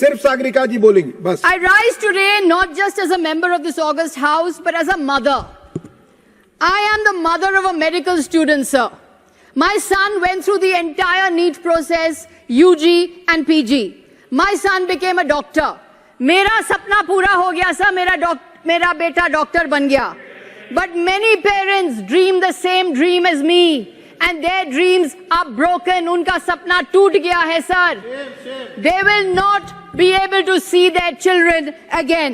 सिर्फ सागरिका जी बोलेंगी बस। I rise today not just as a member of this august house, but as a mother. I am the mother of a medical student, sir. My son went through the entire NEET process, UG and PG. My son became a doctor. मेरा सपना पूरा हो गया sir, मेरा बेटा doctor बन गया. But many parents dream the same dream as me. And their dreams are broken. उनका सपना टूट गया है sir. They will not be able to see their children again.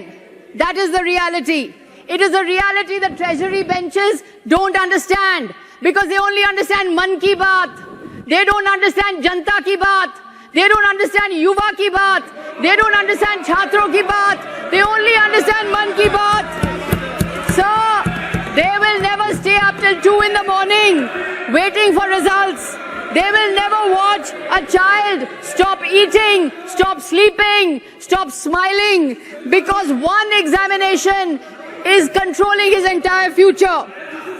That is the reality. It is a reality that treasury benches don't understand because they only understand man ki baat. They don't understand janta ki baat. They don't understand yuva ki baat. They don't understand chhatron ki baat. They only understand man ki baat. Sir, they will never stay up till 2 in the morning waiting for results. They will never watch a child stop eating, stop sleeping, stop smiling because one examination is controlling his entire future.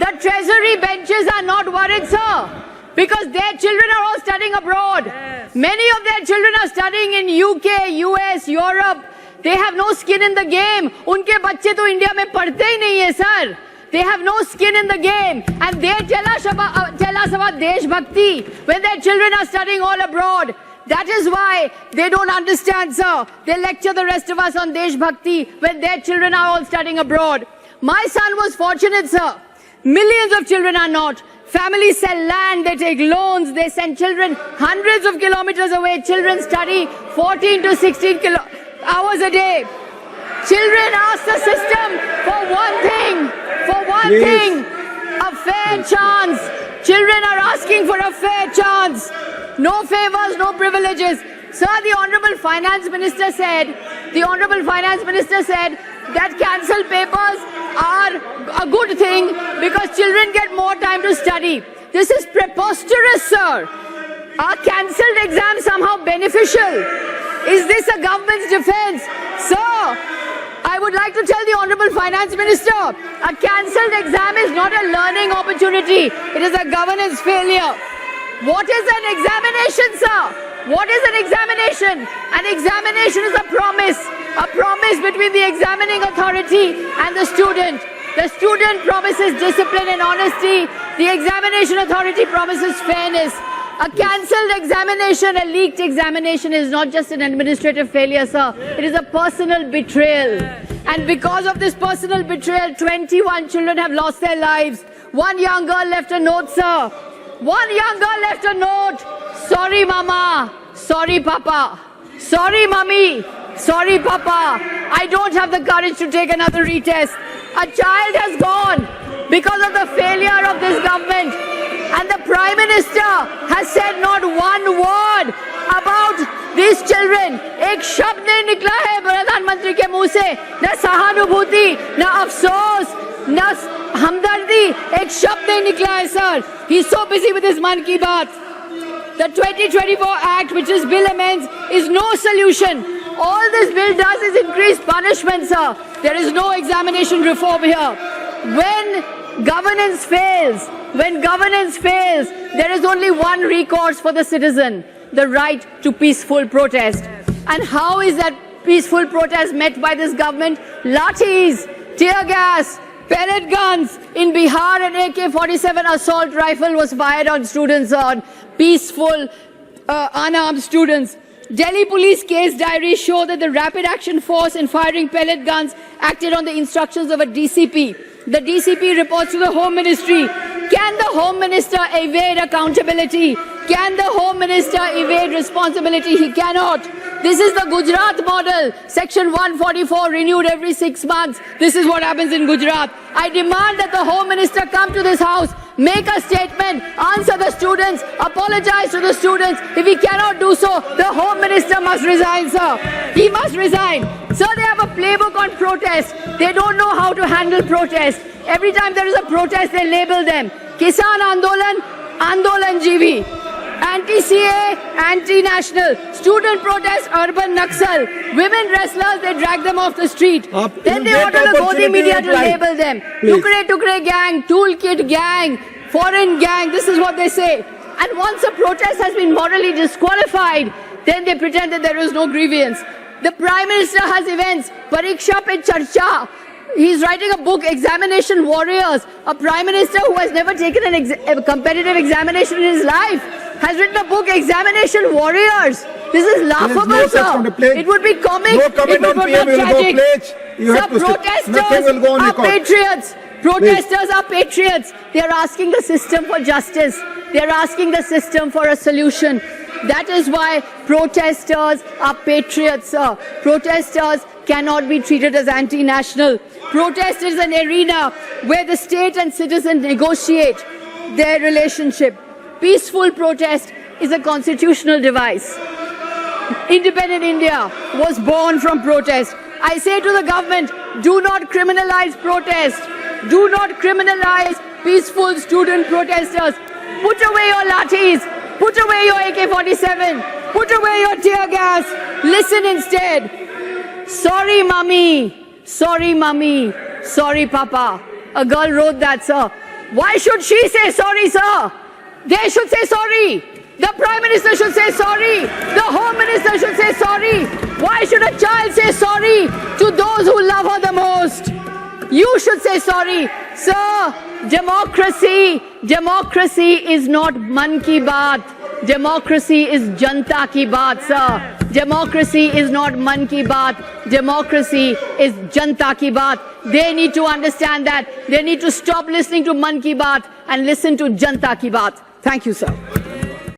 The treasury benches are not worried, sir, because their children are all studying abroad. Yes. Many of their children are studying in UK, US, Europe. They have no skin in the game. उनके बच्चे तो India में पढ़ते ही नहीं है, sir. They have no skin in the game and they tell us about Deshbhakti when their children are studying all abroad. That is why they don't understand, sir. They lecture the rest of us on Deshbhakti when their children are all studying abroad. My son was fortunate, sir. Millions of children are not. Families sell land, they take loans, they send children hundreds of kilometers away. Children study 14 to 16 hours a day. Children ask the system for one thing, a fair chance. Children are asking for a fair chance. No favors, no privileges. Sir, the Honorable Finance Minister said that cancelled papers are a good thing because children get more time to study. This is preposterous, sir. Are cancelled exams somehow beneficial? Is this a government's defense? Sir, I would like to tell the Honorable Finance Minister, a cancelled exam is not a learning opportunity. It is a governance failure. What is an examination, sir? What is an examination? An examination is a promise between the examining authority and the student. The student promises discipline and honesty. The examination authority promises fairness. A cancelled examination, a leaked examination is not just an administrative failure, sir. It is a personal betrayal. And because of this personal betrayal, 21 children have lost their lives. One young girl left a note, sir. One young girl left a note. Sorry, mama. Sorry, papa. Sorry, mummy. Sorry, papa. I don't have the courage to take another retest. A child has gone because of the failure of this government. And the Prime Minister has said not one word about these children. एक शब्द नहीं निकला है प्रधानमंत्री के मुंह से. न सहानुभूति, न अफसोस, न हमदर्दी. एक शब्द नहीं निकला है, sir. He's so busy with his Man Ki Baat. The 2024 Act, which is bill amends, is no solution. All this bill does is increase punishment, sir. There is no examination reform here. When governance fails, there is only one recourse for the citizen, the right to peaceful protest. And how is that peaceful protest met by this government? Lathis, tear gas, pellet guns. In Bihar, an AK-47 assault rifle was fired on students, on peaceful, unarmed students. Delhi police case diaries show that the Rapid Action Force in firing pellet guns acted on the instructions of a DCP. The DCP reports to the Home Ministry. Can the Home Minister evade accountability? Can the Home Minister evade responsibility? He cannot. This is the Gujarat model. Section 144 renewed every 6 months. This is what happens in Gujarat. I demand that the Home Minister come to this house, make a statement, answer the students, apologize to the students. If he cannot do so, the Home Minister must resign, sir. He must resign. Sir, they have a playbook on protest. They don't know how to handle protest. Every time there is a protest, they label them. Kisan Andolan, Andolan GV. Anti-CA, anti-national. Student protest, urban Naxal. Women wrestlers, they drag them off the street. Then they order the Godi media to label them. Tukre Tukre gang, toolkit gang, foreign gang. This is what they say. And once a protest has been morally disqualified, then they pretend that there is no grievance. The Prime Minister has events. Pariksha Pe Charcha. He's writing a book, Examination Warriors. A Prime Minister who has never taken a competitive examination in his life has written a book, Examination Warriors. This is laughable, no such sir. on the plate. It would be comic. No comment it would on be PM will go tragic. plate. You Sir, have to say- protesters nothing will go on are record. patriots. Protesters are patriots. They are asking the system for justice. They are asking the system for a solution. That is why protesters are patriots, sir. Protesters cannot be treated as anti-national. Protest is an arena where the state and citizen negotiate their relationship. Peaceful protest is a constitutional device. Independent India was born from protest. I say to the government, do not criminalize protest. Do not criminalize peaceful student protesters. Put away your lathis. Put away your AK-47. Put away your tear gas. Listen instead. Sorry, mummy. Sorry, mummy. Sorry, papa. A girl wrote that, sir. Why should she say sorry, sir? They should say sorry. The Prime Minister should say sorry. The Home Minister should say sorry. Why should a child say sorry to those who love her the most? You should say sorry. Sir, democracy is not man ki baat. Democracy is janta ki baat, sir. Democracy is not man ki baat. Democracy is janta ki baat. They need to understand that. They need to stop listening to man ki baat and listen to janta ki baat. Thank you, sir.